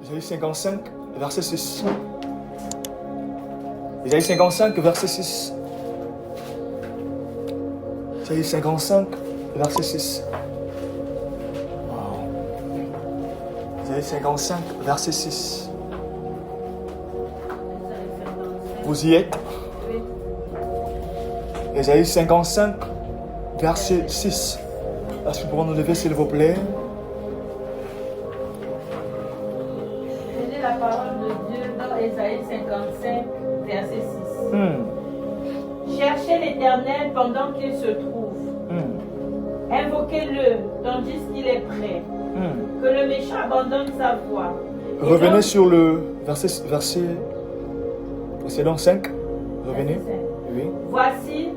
Isaïe 55, verset 6. Isaïe 55, verset 6. Isaïe 55, verset 6. Wow. Isaïe 55, verset 6. Vous y êtes? Isaïe 55, verset 6. Est-ce que vous pouvez nous lever, s'il vous plaît? Lisez la parole de Dieu dans Isaïe 55, verset 6. Cherchez l'Éternel pendant qu'il se trouve. Invoquez-le tandis qu'il est prêt. Que le méchant abandonne sa voie. Revenez sur le verset précédent 5. Revenez. Oui. Voici,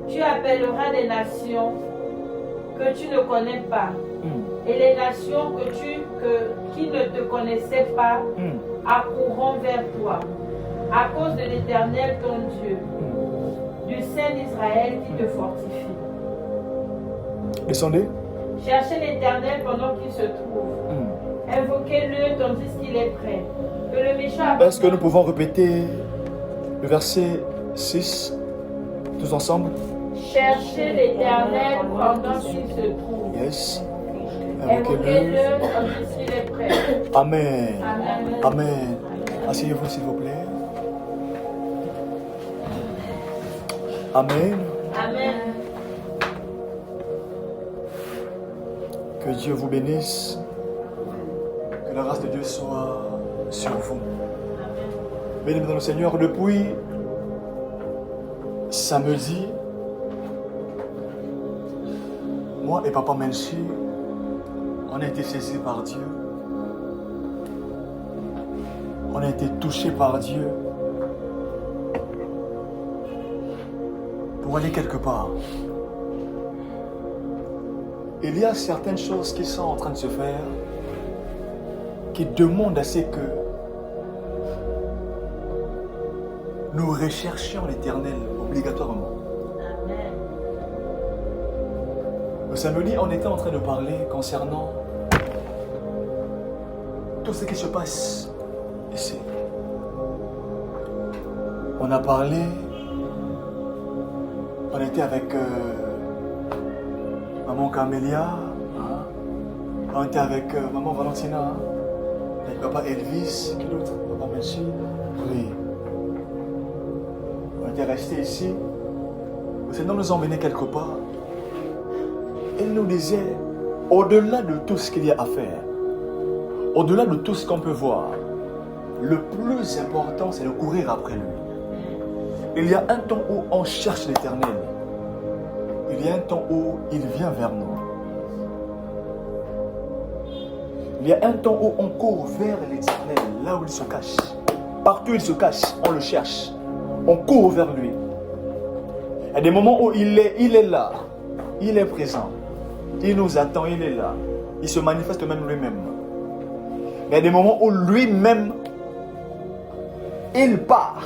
tu appelleras des nations que tu ne connais pas. Et les nations qui ne te connaissaient pas accourront vers toi. À cause de l'Éternel ton Dieu, du Saint d'Israël qui te fortifie. Descendez. Cherchez l'Éternel pendant qu'il se trouve. Invoquez-le tandis qu'il est prêt. Que le méchant... Est-ce que nous pouvons répéter le verset 6 tous ensemble? Cherchez l'Éternel pendant qu'il se trouve. Yes. Invoquez-le tandis qu'il est prêt. Amen. Amen. Amen. Asseyez-vous, s'il vous plaît. Amen. Amen. Que Dieu vous bénisse. Que la grâce de Dieu soit sur vous. Béni dans le Seigneur, depuis samedi, moi et Papa Menchi, on a été saisis par Dieu. On a été touchés par Dieu pour aller quelque part. Il y a certaines choses qui sont en train de se faire qui demandent à ce que nous recherchions l'Éternel obligatoirement. Amen. Le samedi, on était en train de parler concernant tout ce qui se passe ici. On a parlé, on était avec Maman Camélia, on était avec Maman Valentina, avec Papa Elvis, qui d'autre? Papa Menchi. Oui. On était restés ici. Le Seigneur nous a emmenés quelque part. Il nous disait, au-delà de tout ce qu'il y a à faire, au-delà de tout ce qu'on peut voir, le plus important, c'est de courir après lui. Il y a un temps où on cherche l'Éternel. Il y a un temps où il vient vers nous. Il y a un temps où on court vers l'Éternel, là où il se cache. Partout où il se cache, on le cherche. On court vers lui. Il y a des moments où il est là. Il est présent. Il nous attend, il est là. Il se manifeste même lui-même. Il y a des moments où lui-même, il part.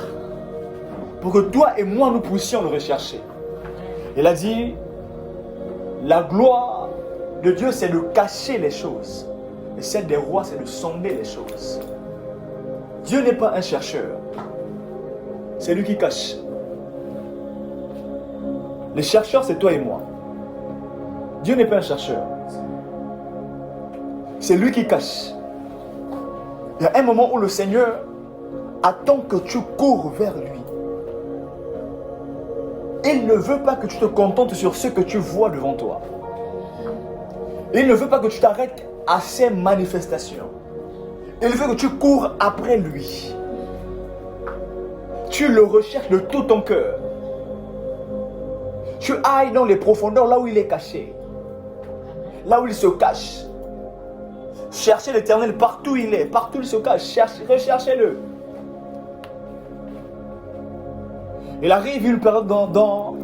Pour que toi et moi, nous puissions le rechercher. Il a dit, la gloire de Dieu, c'est de cacher les choses. Et celle des rois, c'est de sonder les choses. Dieu n'est pas un chercheur. C'est lui qui cache. Les chercheurs, c'est toi et moi. Dieu n'est pas un chercheur. C'est lui qui cache. Il y a un moment où le Seigneur attend que tu cours vers lui. Il ne veut pas que tu te contentes sur ce que tu vois devant toi. Il ne veut pas que tu t'arrêtes à ses manifestations. Il veut que tu cours après lui. Tu le recherches de tout ton cœur. Tu ailles dans les profondeurs, là où il est caché. Là où il se cache. Cherchez l'Éternel partout où il est, partout où il se cache. Recherchez-le. Il arrive une période dans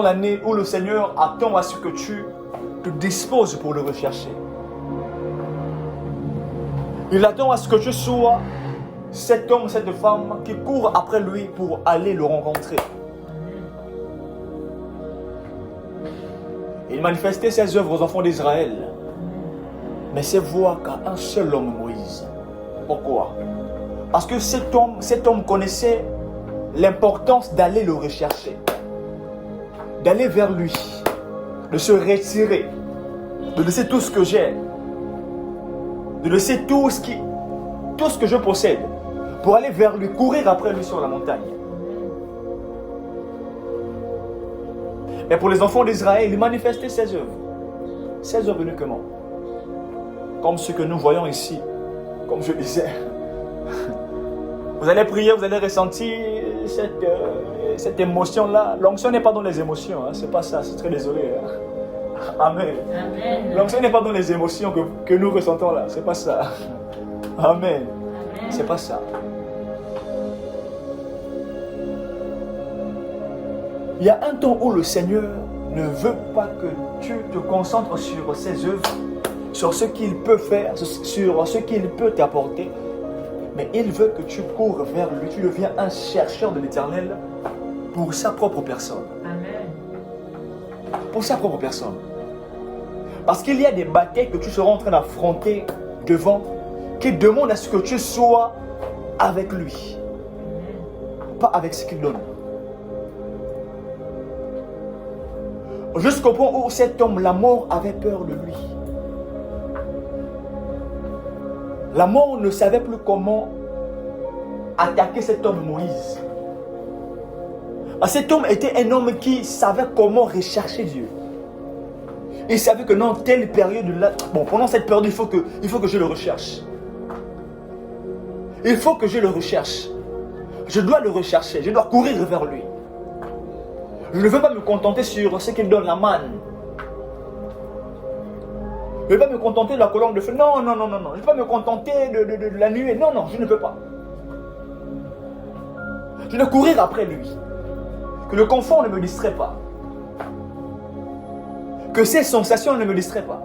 l'année où le Seigneur attend à ce que tu te disposes pour le rechercher. Il attend à ce que tu sois cet homme, cette femme qui court après lui pour aller le rencontrer. Il manifestait ses œuvres aux enfants d'Israël. Mais c'est voir qu'à un seul homme, Moïse. Pourquoi? Parce que cet homme connaissait l'importance d'aller le rechercher, d'aller vers lui, de se retirer, de laisser tout ce que j'ai, de laisser tout ce que je possède, pour aller vers lui, courir après lui sur la montagne. Mais pour les enfants d'Israël, il manifestait ses œuvres. Ses œuvres uniquement. Comme ce que nous voyons ici. Comme je disais. Vous allez prier, vous allez ressentir cette émotion-là. L'onction n'est pas dans les émotions. Hein. C'est pas ça, je suis très désolé. Hein. Amen. Amen. L'onction n'est pas dans les émotions que nous ressentons là. C'est pas ça. Amen. C'est pas ça. Il y a un temps où le Seigneur ne veut pas que tu te concentres sur ses œuvres, sur ce qu'il peut faire, sur ce qu'il peut t'apporter, mais il veut que tu cours vers lui, tu deviens un chercheur de l'Éternel pour sa propre personne. Amen. Pour sa propre personne. Parce qu'il y a des batailles que tu seras en train d'affronter devant, qui demandent à ce que tu sois avec lui, pas avec ce qu'il donne. Jusqu'au point où cet homme, la mort, avait peur de lui. La mort ne savait plus comment attaquer cet homme Moïse. Cet homme était un homme qui savait comment rechercher Dieu. Il savait que dans telle période-là, pendant cette période, il faut que je le recherche. Il faut que je le recherche. Je dois le rechercher, je dois courir vers lui. Je ne veux pas me contenter sur ce qu'il donne, la manne. Je ne veux pas me contenter de la colonne de feu. Non. Je ne veux pas me contenter de la nuée. Non, je ne veux pas. Je dois courir après lui. Que le confort ne me distrait pas. Que ces sensations ne me distraient pas.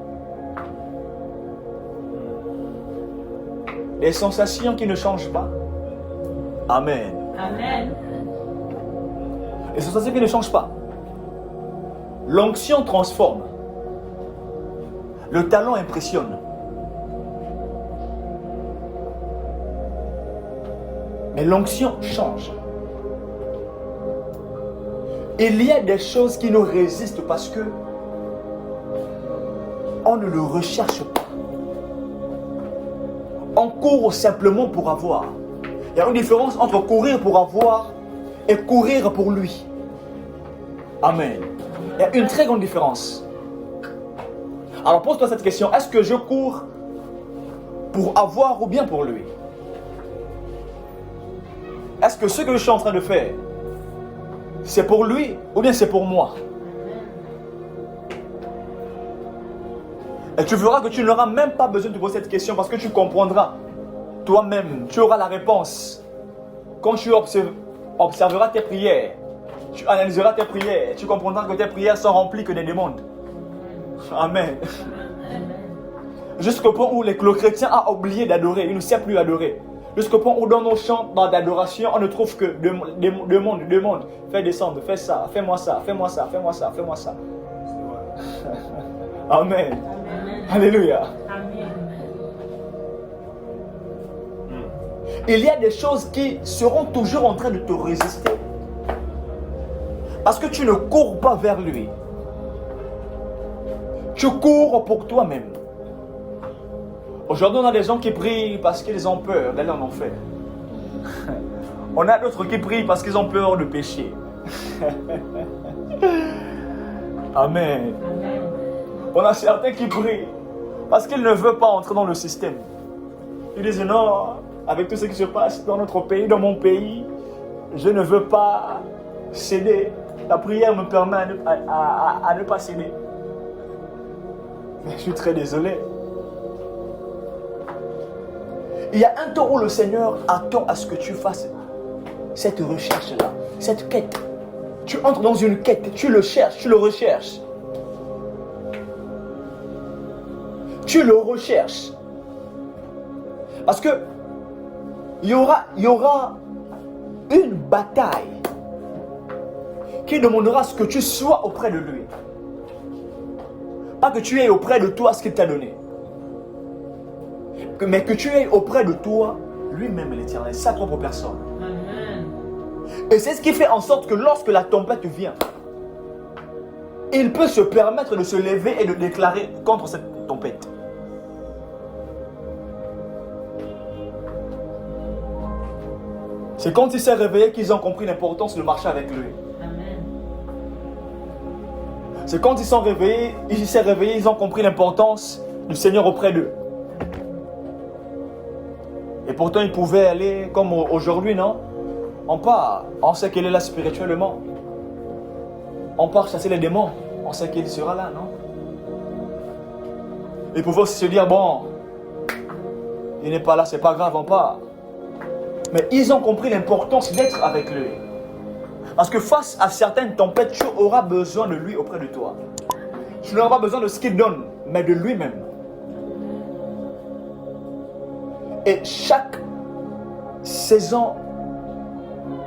Les sensations qui ne changent pas. Amen. Amen. Les sensations qui ne changent pas. L'onction transforme. Le talent impressionne. Mais l'onction change. Il y a des choses qui nous résistent parce que on ne le recherche pas. On court simplement pour avoir. Il y a une différence entre courir pour avoir et courir pour lui. Amen. Il y a une très grande différence. Alors pose-toi cette question. Est-ce que je cours pour avoir ou bien pour lui? Est-ce que ce que je suis en train de faire, c'est pour lui ou bien c'est pour moi? Et tu verras que tu n'auras même pas besoin de poser cette question parce que tu comprendras toi-même. Tu auras la réponse. Quand tu observeras tes prières, tu analyseras tes prières, tu comprendras que tes prières sont remplies que des demandes. Amen. Jusqu'au point où le chrétien a oublié d'adorer, il ne sait plus adorer. Jusqu'au point où dans nos chants d'adoration, on ne trouve que demande, fais descendre, fais ça, fais-moi ça, fais-moi ça, fais-moi ça, fais-moi ça. Amen. Alléluia. Amen. Il y a des choses qui seront toujours en train de te résister. Parce que tu ne cours pas vers lui. Tu cours pour toi-même. Aujourd'hui, on a des gens qui prient parce qu'ils ont peur d'aller en enfer. On a d'autres qui prient parce qu'ils ont peur de pécher. Amen. On a certains qui prient parce qu'ils ne veulent pas entrer dans le système. Ils disent non, avec tout ce qui se passe dans notre pays, dans mon pays, je ne veux pas céder. La prière me permet à ne pas céder. Mais je suis très désolé. Il y a un temps où le Seigneur attend à ce que tu fasses cette recherche-là, cette quête. Tu entres dans une quête, tu le cherches, tu le recherches. Tu le recherches. Parce que il y aura une bataille qui demandera ce que tu sois auprès de lui. Pas que tu aies auprès de toi ce qu'il t'a donné. mais que tu aies auprès de toi lui-même l'Éternel, sa propre personne. Amen. Et c'est ce qui fait en sorte que lorsque la tempête vient, il peut se permettre de se lever et de déclarer contre cette tempête. C'est quand il s'est réveillé qu'ils ont compris l'importance de marcher avec lui. Amen. C'est quand ils sont réveillés, ils ont compris l'importance du Seigneur auprès d'eux. Et pourtant, ils pouvaient aller comme aujourd'hui, non? On part, on sait qu'il est là spirituellement. On part chasser les démons, on sait qu'il sera là, non? Ils pouvaient aussi se dire, bon, il n'est pas là, c'est pas grave, on part. Mais ils ont compris l'importance d'être avec lui. Parce que face à certaines tempêtes, tu auras besoin de lui auprès de toi. Tu n'auras pas besoin de ce qu'il donne, mais de lui-même. Et chaque saison,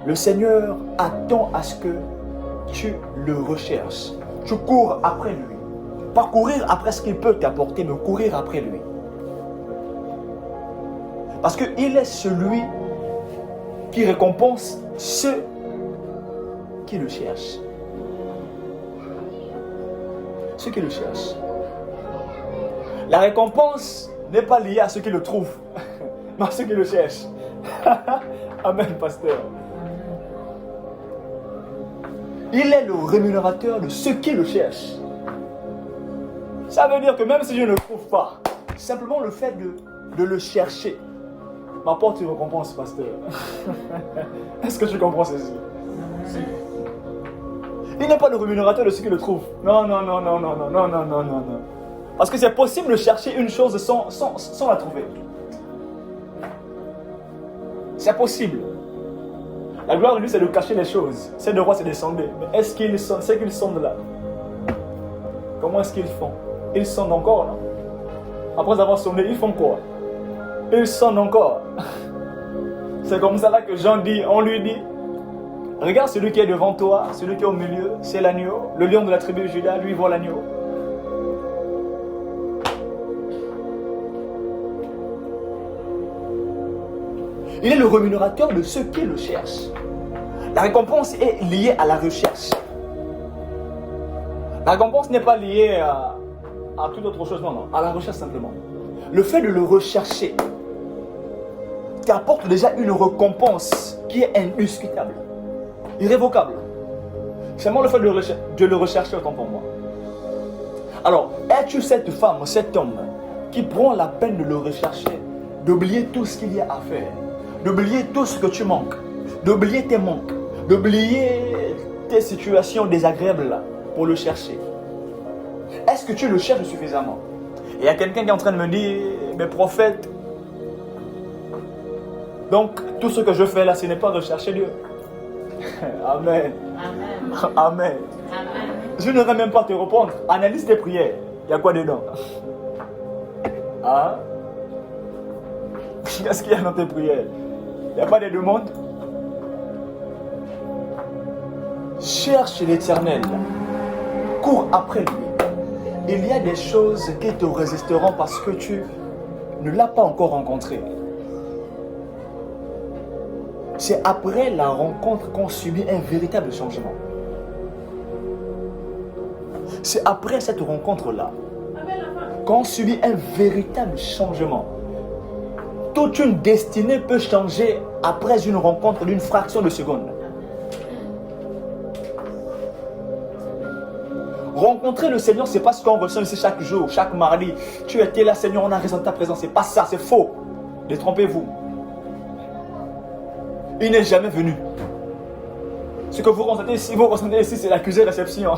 le Seigneur attend à ce que tu le recherches. Tu cours après lui. Pas courir après ce qu'il peut t'apporter, mais courir après lui. Parce qu'il est celui qui récompense ceux qui le cherchent. Ceux qui le cherchent. La récompense n'est pas liée à ceux qui le trouvent, mais à ceux qui le cherchent. Amen, pasteur. Il est le rémunérateur de ceux qui le cherchent. Ça veut dire que même si je ne le trouve pas, simplement le fait de le chercher m'apporte une récompense, pasteur. Est-ce que tu comprends ceci? Il n'est pas le rémunérateur de ceux qui le trouvent. Non. Parce que c'est possible de chercher une chose sans la trouver. C'est possible. La gloire de lui, c'est de cacher les choses. C'est de voir, c'est de sonder. Mais est-ce qu'ils sondent? C'est qu'ils sondent là. Comment est-ce qu'ils font? Ils sondent encore, non? Après avoir sondé, ils font quoi? Ils sondent encore. C'est comme ça là que Jean dit, on lui dit, regarde celui qui est devant toi, celui qui est au milieu, c'est l'agneau. Le lion de la tribu de Juda, lui voit l'agneau. Il est le rémunérateur de ceux qui le cherchent. La récompense est liée à la recherche. La récompense n'est pas liée à toute autre chose, non, à la recherche simplement. Le fait de le rechercher t'apporte déjà une récompense qui est indiscutable, irrévocable. Seulement le fait de le rechercher autant pour moi. Alors, es-tu cette femme, cet homme qui prend la peine de le rechercher, d'oublier tout ce qu'il y a à faire, d'oublier tout ce que tu manques, d'oublier tes manques, d'oublier tes situations désagréables là, pour le chercher? Est-ce que tu le cherches suffisamment? Et il y a quelqu'un qui est en train de me dire, mais prophète, donc tout ce que je fais là, ce n'est pas rechercher Dieu. Amen. Amen. Amen. Amen. Je n'aurais même pas te répondre. Analyse tes prières. Il y a quoi dedans? Hein? Qu'est-ce qu'il y a dans tes prières? Il n'y a pas de demandes? Cherche l'Éternel. Cours après lui. Il y a des choses qui te résisteront parce que tu ne l'as pas encore rencontré. C'est après la rencontre qu'on subit un véritable changement. C'est après cette rencontre-là qu'on subit un véritable changement. Toute une destinée peut changer après une rencontre d'une fraction de seconde. Rencontrer le Seigneur, c'est pas ce qu'on ressent ici chaque jour, chaque mardi. Tu étais là, Seigneur, on a ressenti ta présence. C'est pas ça, c'est faux. Détrompez-vous. Il n'est jamais venu. Ce que vous ressentez ici, c'est l'accusé-réception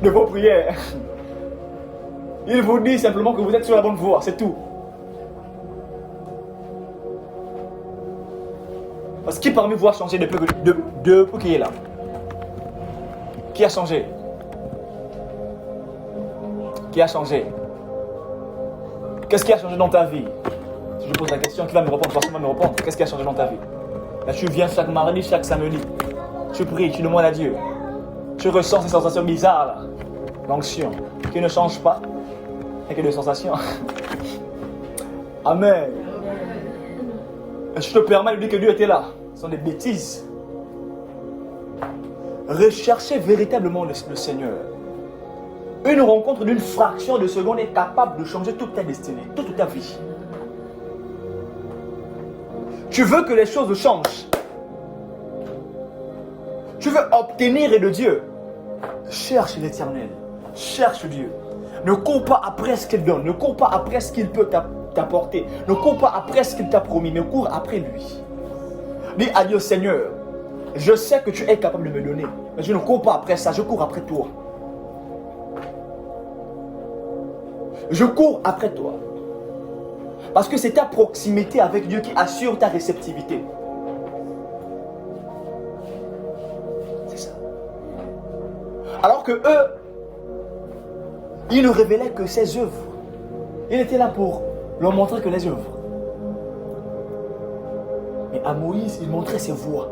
de vos prières. Il vous dit simplement que vous êtes sur la bonne voie, c'est tout. Parce que qui parmi vous a changé depuis qu'il est là? Qui a changé? Qui a changé? Qu'est-ce qui a changé dans ta vie? Si je pose la question, qui va me répondre? Forcément me répondre. Qu'est-ce qui a changé dans ta vie? Là, tu viens chaque mardi, chaque samedi. Tu pries, tu demandes à Dieu. Tu ressens ces sensations bizarres là. L'onction qui ne change pas. Et que des sensations. Amen. Et je te permets de dire que Dieu était là. Ce sont des bêtises. Recherchez véritablement le Seigneur. Une rencontre d'une fraction de seconde est capable de changer toute ta destinée, toute ta vie. Tu veux que les choses changent. Tu veux obtenir de Dieu. Cherche l'Éternel. Cherche Dieu. Ne cours pas après ce qu'il donne. Ne cours pas après ce qu'il peut t'apporter. Ne cours pas après ce qu'il t'a promis. Mais cours après lui. Dis à Dieu, Seigneur, je sais que tu es capable de me donner. Mais je ne cours pas après ça. Je cours après toi. Je cours après toi. Parce que c'est ta proximité avec Dieu qui assure ta réceptivité. C'est ça. Alors que eux, ils ne révélaient que ses œuvres. Il était là pour leur montrer que les œuvres. Mais à Moïse, il montrait ses voies.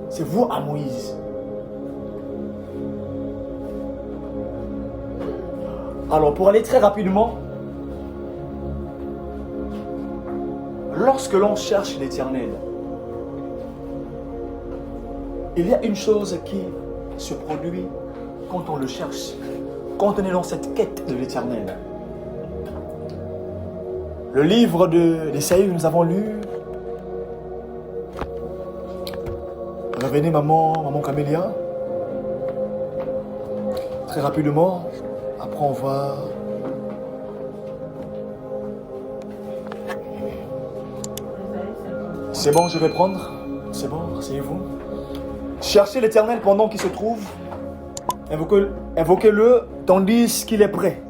Ses voies à Moïse. Alors, pour aller très rapidement, lorsque l'on cherche l'Éternel, il y a une chose qui se produit quand on le cherche, quand on est dans cette quête de l'Éternel. Le livre d'Ésaïe que nous avons lu. Revenez maman Camélia. Très rapidement. Après on va... C'est bon, je vais prendre. C'est bon, asseyez-vous. Cherchez l'Éternel pendant qu'il se trouve. Invoquez-le tandis qu'il est prêt.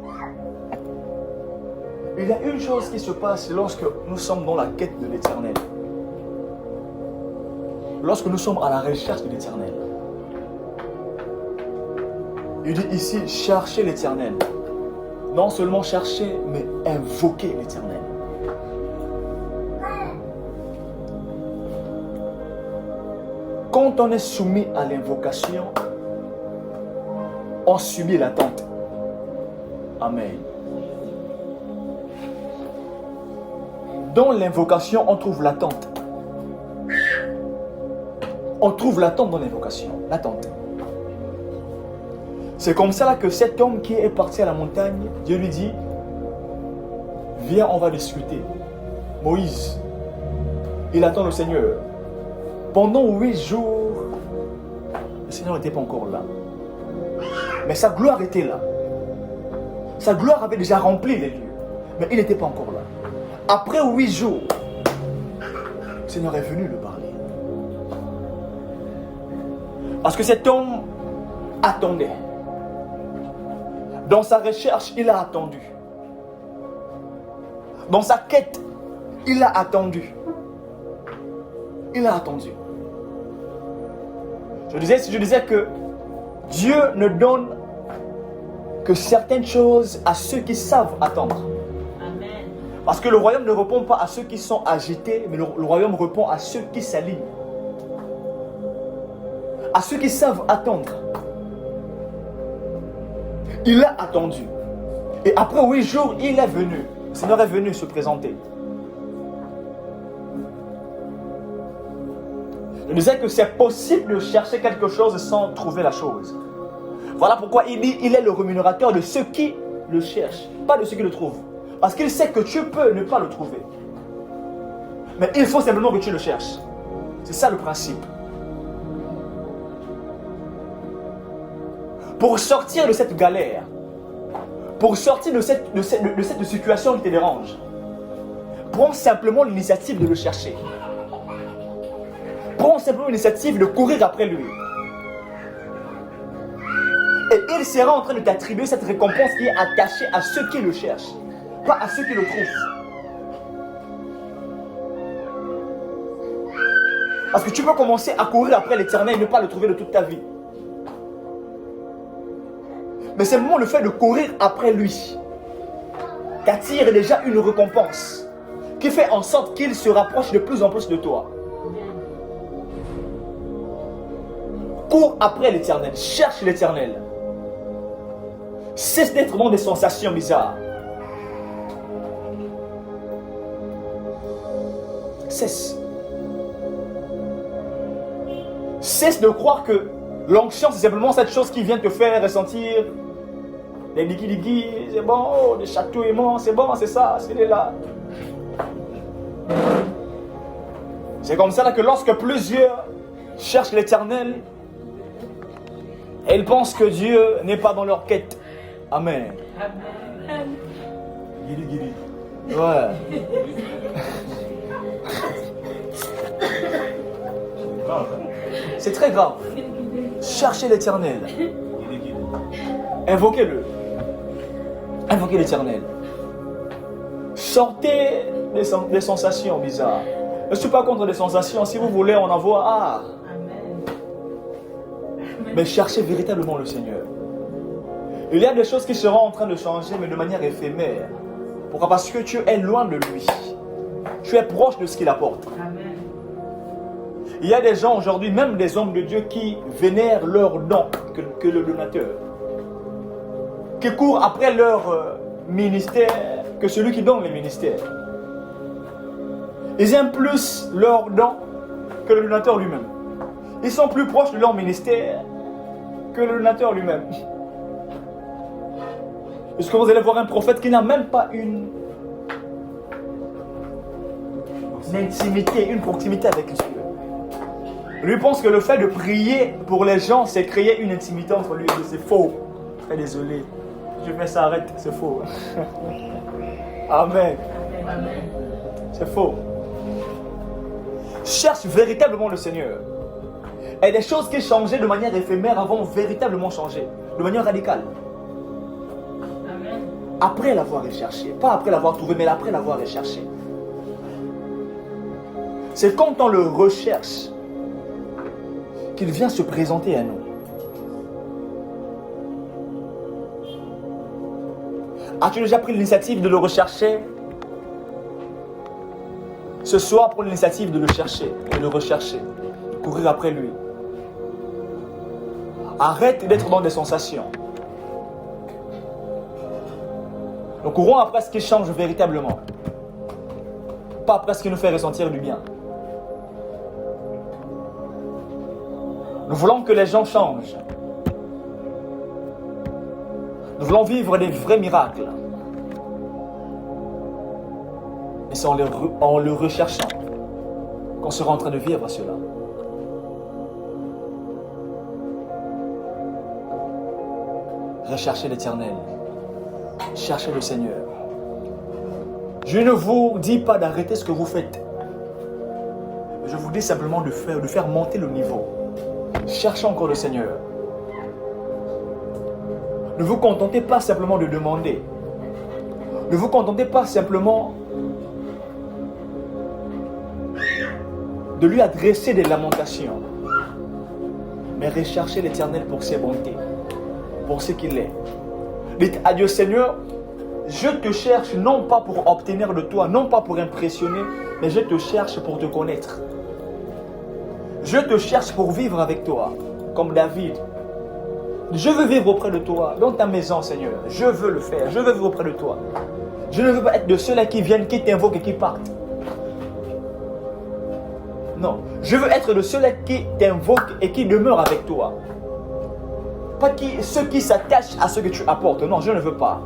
Il y a une chose qui se passe lorsque nous sommes dans la quête de l'Éternel. Lorsque nous sommes à la recherche de l'Éternel. Il dit ici, cherchez l'Éternel. Non seulement chercher, mais invoquer l'Éternel. Quand on est soumis à l'invocation, on subit l'attente. Amen. Dans l'invocation, on trouve l'attente. On trouve l'attente dans l'invocation. L'attente. C'est comme ça que cet homme qui est parti à la montagne, Dieu lui dit, viens, on va discuter. Moïse, il attend le Seigneur. Pendant 8 jours, le Seigneur n'était pas encore là. Mais sa gloire était là. Sa gloire avait déjà rempli les lieux. Mais il n'était pas encore là. Après 8 jours, le Seigneur est venu le parler. Parce que cet homme attendait. Dans sa recherche, il a attendu. Dans sa quête, il a attendu. Il a attendu. Je disais que Dieu ne donne que certaines choses à ceux qui savent attendre. Amen. Parce que le royaume ne répond pas à ceux qui sont agités, mais le royaume répond à ceux qui s'alignent. À ceux qui savent attendre. Il a attendu. Et après 8 jours, il est venu. Le Seigneur est venu se présenter. Je disais que c'est possible de chercher quelque chose sans trouver la chose. Voilà pourquoi il dit il est le rémunérateur de ceux qui le cherchent, pas de ceux qui le trouvent. Parce qu'il sait que tu peux ne pas le trouver. Mais il faut simplement que tu le cherches. C'est ça le principe. Pour sortir de cette galère, pour sortir de cette situation qui te dérange, prends simplement l'initiative de le chercher. Prends simplement l'initiative de courir après lui. Et il sera en train de t'attribuer cette récompense qui est attachée à ceux qui le cherchent, pas à ceux qui le trouvent. Parce que tu peux commencer à courir après l'Éternel et ne pas le trouver de toute ta vie. Mais c'est vraiment le fait de courir après lui t'attire déjà une récompense qui fait en sorte qu'il se rapproche de plus en plus de toi. Cours après l'Éternel, cherche l'Éternel. Cesse d'être dans des sensations bizarres. Cesse. Cesse de croire que l'onction, c'est simplement cette chose qui vient te faire ressentir des digui-digui, c'est bon, oh, des chatouillements, c'est bon, c'est ça, c'est là. C'est comme ça là que lorsque plusieurs cherchent l'Éternel, ils pensent que Dieu n'est pas dans leur quête. Amen. Amen. Guili. Ouais. C'est très grave. Cherchez l'Éternel. Invoquez-le. Invoquez l'Éternel. Sortez des sensations bizarres. Je ne suis pas contre les sensations. Si vous voulez en avoir, Amen. mais cherchez véritablement le Seigneur. Il y a des choses qui seront en train de changer, mais de manière éphémère. Pourquoi? Parce que tu es loin de lui. Tu es proche de ce qu'il apporte. Amen. Il y a des gens aujourd'hui, même des hommes de Dieu, qui vénèrent leur don que le donateur. Qui courent après leur ministère que celui qui donne les ministères. Ils aiment plus leur don que le donateur lui-même. Ils sont plus proches de leur ministère que le donateur lui-même. Est-ce que vous allez voir un prophète qui n'a même pas une intimité, une proximité avec Dieu? Lui pense que le fait de prier pour les gens, c'est créer une intimité entre lui et Dieu. C'est faux. Très désolé. Je fais ça, arrête, c'est faux. Amen. Amen. C'est faux. Cherche véritablement le Seigneur. Et des choses qui changeaient de manière éphémère vont véritablement changer. De manière radicale. Amen. Après l'avoir recherché. Pas après l'avoir trouvé, mais après l'avoir recherché. C'est quand on le recherche qu'il vient se présenter à nous. As-tu déjà pris l'initiative de le rechercher? Ce soir, prends l'initiative de le chercher, de le rechercher, courir après lui. Arrête d'être dans des sensations. Nous courons après ce qui change véritablement, pas après ce qui nous fait ressentir du bien. Nous voulons que les gens changent. Nous voulons vivre des vrais miracles. Et c'est en le recherchant qu'on sera en train de vivre cela. Recherchez l'Éternel. Cherchez le Seigneur. Je ne vous dis pas d'arrêter ce que vous faites. Je vous dis simplement de faire monter le niveau. Cherchez encore le Seigneur. Ne vous contentez pas simplement de demander. Ne vous contentez pas simplement de lui adresser des lamentations. Mais recherchez l'Éternel pour ses bontés, pour ce qu'il est. Dites à Dieu, Seigneur, je te cherche non pas pour obtenir de toi, non pas pour impressionner, mais je te cherche pour te connaître. Je te cherche pour vivre avec toi, comme David. Je veux vivre auprès de toi, dans ta maison, Seigneur. Je veux le faire, je veux vivre auprès de toi. Je ne veux pas être de ceux-là qui viennent, qui t'invoquent et qui partent. Non, je veux être de ceux-là qui t'invoquent et qui demeurent avec toi. Pas ceux qui s'attachent à ce que tu apportes. Non, je ne veux pas.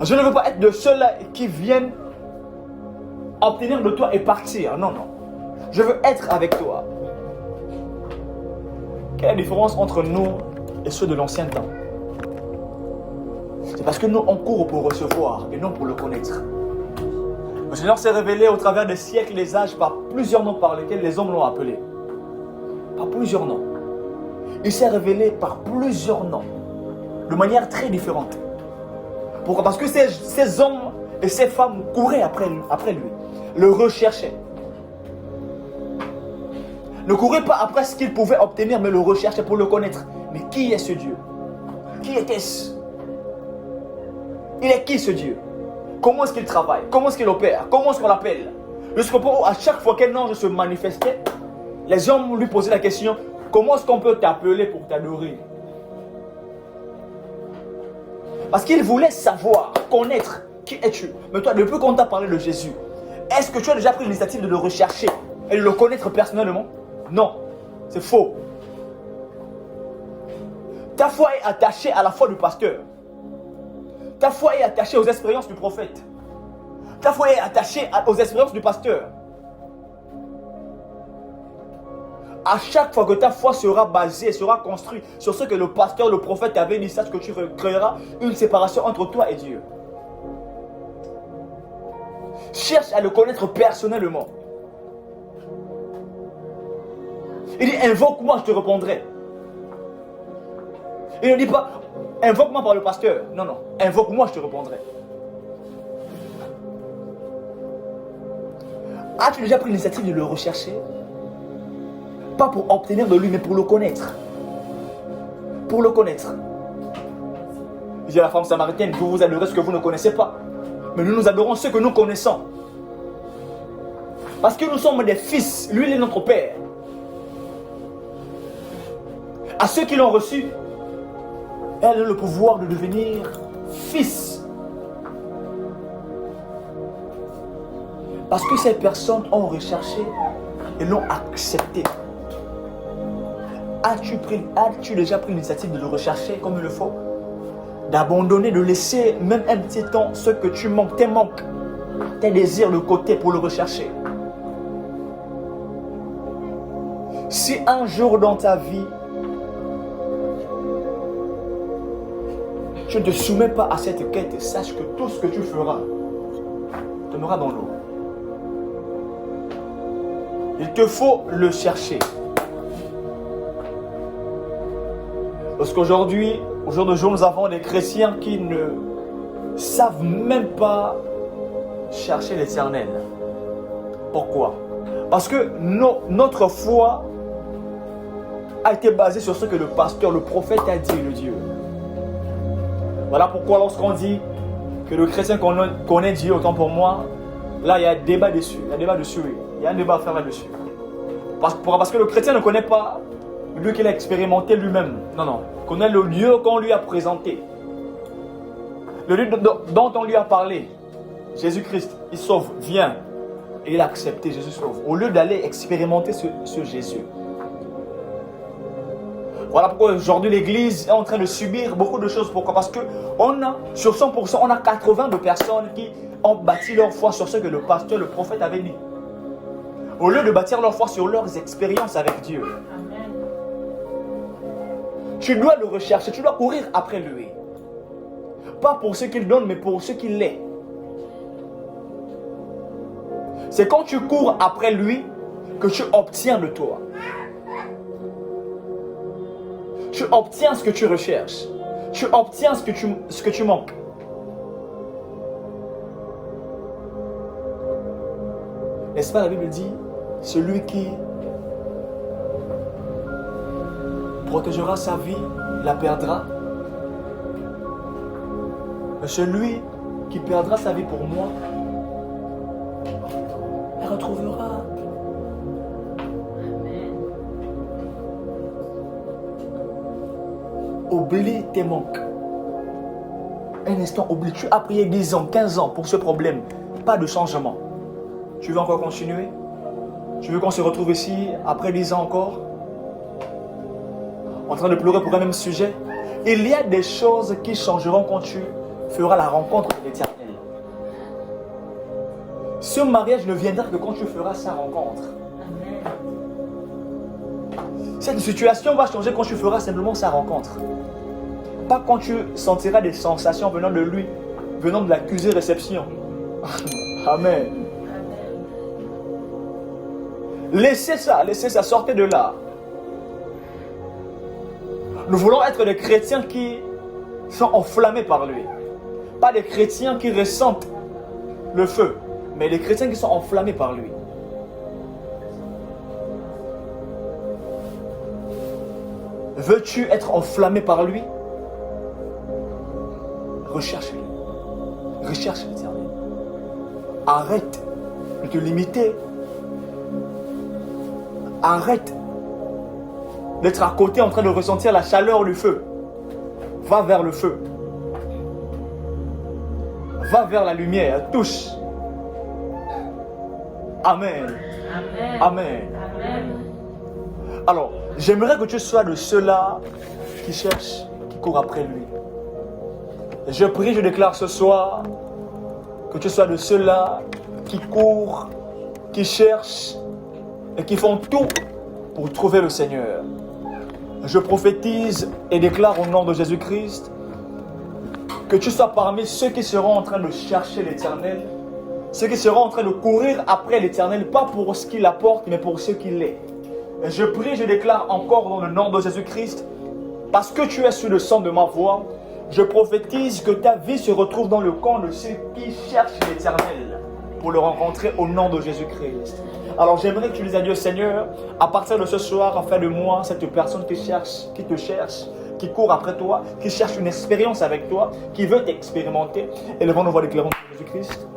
Je ne veux pas être de ceux-là qui viennent obtenir de toi et partir. Non, non. Je veux être avec toi. Quelle est la différence entre nous et ceux de l'ancien temps? C'est parce que nous, on court pour recevoir et non pour le connaître. Le Seigneur s'est révélé au travers des siècles et des âges par plusieurs noms par lesquels les hommes l'ont appelé. Par plusieurs noms. Il s'est révélé par plusieurs noms. De manière très différente. Pourquoi? Parce que ces hommes et ces femmes couraient après lui. Le recherchaient. Ne couraient pas après ce qu'ils pouvaient obtenir, mais le recherchaient pour le connaître. Mais qui est ce Dieu? Qui était-ce? Il est qui ce Dieu? Comment est-ce qu'il travaille? Comment est-ce qu'il opère? Comment est-ce qu'on l'appelle? Jusqu'au point où à chaque fois qu'un ange se manifestait, les hommes lui posaient la question, comment est-ce qu'on peut t'appeler pour t'adorer? Parce qu'ils voulaient savoir, connaître qui es-tu. Mais toi, depuis qu'on t'a parlé de Jésus, Est-ce que tu as déjà pris l'initiative de le rechercher et de le connaître personnellement? Non, c'est faux. Ta foi est attachée à la foi du pasteur. Ta foi est attachée aux expériences du prophète. Ta foi est attachée aux expériences du pasteur. À chaque fois que ta foi sera basée, sera construite sur ce que le pasteur, le prophète avait dit, sache que tu créeras une séparation entre toi et Dieu. Cherche à le connaître personnellement. Il dit, invoque-moi, je te répondrai. Il ne dit pas, invoque-moi par le pasteur. Non, non, invoque-moi, je te répondrai. As-tu déjà pris l'initiative de le rechercher? Pas pour obtenir de lui, mais pour le connaître. Pour le connaître. Il dit à la femme samaritaine, vous vous adorez ce que vous ne connaissez pas. Mais nous nous adorons ce que nous connaissons. Parce que nous sommes des fils. Lui, il est notre Père. À ceux qui l'ont reçu, elle a le pouvoir de devenir fils. Parce que ces personnes ont recherché et l'ont accepté. As-tu déjà pris l'initiative de le rechercher comme il le faut? D'abandonner, de laisser même un petit temps ce que tu manques, tes manques, tes désirs de côté pour le rechercher. Si un jour dans ta vie, tu ne te soumets pas à cette quête, sache que tout ce que tu feras tombera dans l'eau. Il te faut le chercher. Parce qu'aujourd'hui, au jour de jour, nous avons des chrétiens qui ne savent même pas chercher l'Éternel. Pourquoi? Parce que notre foi a été basée sur ce que le pasteur, le prophète a dit, le Dieu. Voilà pourquoi lorsqu'on dit que le chrétien connaît Dieu, autant pour moi, là il y a un débat dessus. Il y a un débat dessus, oui. Il y a un débat à faire là-dessus. Parce que le chrétien ne connaît pas lui qu'il a expérimenté lui-même. Non, non. Il connaît le Dieu qu'on lui a présenté. Le Dieu dont on lui a parlé. Jésus-Christ, il sauve, viens. Et il a accepté, Jésus sauve. Au lieu d'aller expérimenter ce Jésus. Voilà pourquoi aujourd'hui l'église est en train de subir beaucoup de choses. Pourquoi? Parce que sur 100%, on a 80 de personnes qui ont bâti leur foi sur ce que le pasteur, le prophète avait dit. Au lieu de bâtir leur foi sur leurs expériences avec Dieu. Amen. Tu dois le rechercher, tu dois courir après lui. Pas pour ce qu'il donne, mais pour ce qu'il est. C'est quand tu cours après lui que tu obtiens de toi. Tu obtiens ce que tu recherches. Tu obtiens ce que tu manques. N'est-ce pas, la Bible dit, celui qui protégera sa vie, la perdra. Mais celui qui perdra sa vie pour moi, la retrouvera. Amen. Oublie tes manques. Un instant, oublie. Tu as prié 10 ans, 15 ans pour ce problème. Pas de changement. Tu veux encore continuer? Tu veux qu'on se retrouve ici après 10 ans encore? En train de pleurer pour un même sujet? Il y a des choses qui changeront quand tu feras la rencontre de l'Éternel. Ce mariage ne viendra que quand tu feras sa rencontre. Amen. Cette situation va changer quand tu feras simplement sa rencontre. Pas quand tu sentiras des sensations venant de lui, venant de l'accusé réception. Amen. Laissez ça, sortez de là. Nous voulons être des chrétiens qui sont enflammés par lui. Pas des chrétiens qui ressentent le feu, mais des chrétiens qui sont enflammés par lui. Veux-tu être enflammé par lui? Recherche-le. Recherche l'Éternel. Arrête de te limiter. Arrête d'être à côté en train de ressentir la chaleur du feu. Va vers le feu. Va vers la lumière. Touche. Amen. Amen. Amen. Amen. Alors, j'aimerais que tu sois de ceux-là qui cherchent, qui courent après lui. Je prie, je déclare ce soir que tu sois de ceux-là qui courent, qui cherchent et qui font tout pour trouver le Seigneur. Je prophétise et déclare au nom de Jésus-Christ que tu sois parmi ceux qui seront en train de chercher l'Éternel, ceux qui seront en train de courir après l'Éternel, pas pour ce qu'il apporte, mais pour ce qu'il est. Et je prie, je déclare encore dans le nom de Jésus-Christ, parce que tu es sur le son de ma voix, je prophétise que ta vie se retrouve dans le camp de ceux qui cherchent l'Éternel pour le rencontrer au nom de Jésus-Christ. Alors j'aimerais que tu dises à Dieu, Seigneur, à partir de ce soir, fais de moi cette personne qui te cherche, qui court après toi, qui cherche une expérience avec toi, qui veut t'expérimenter. Et levons nos voix déclarant Jésus-Christ.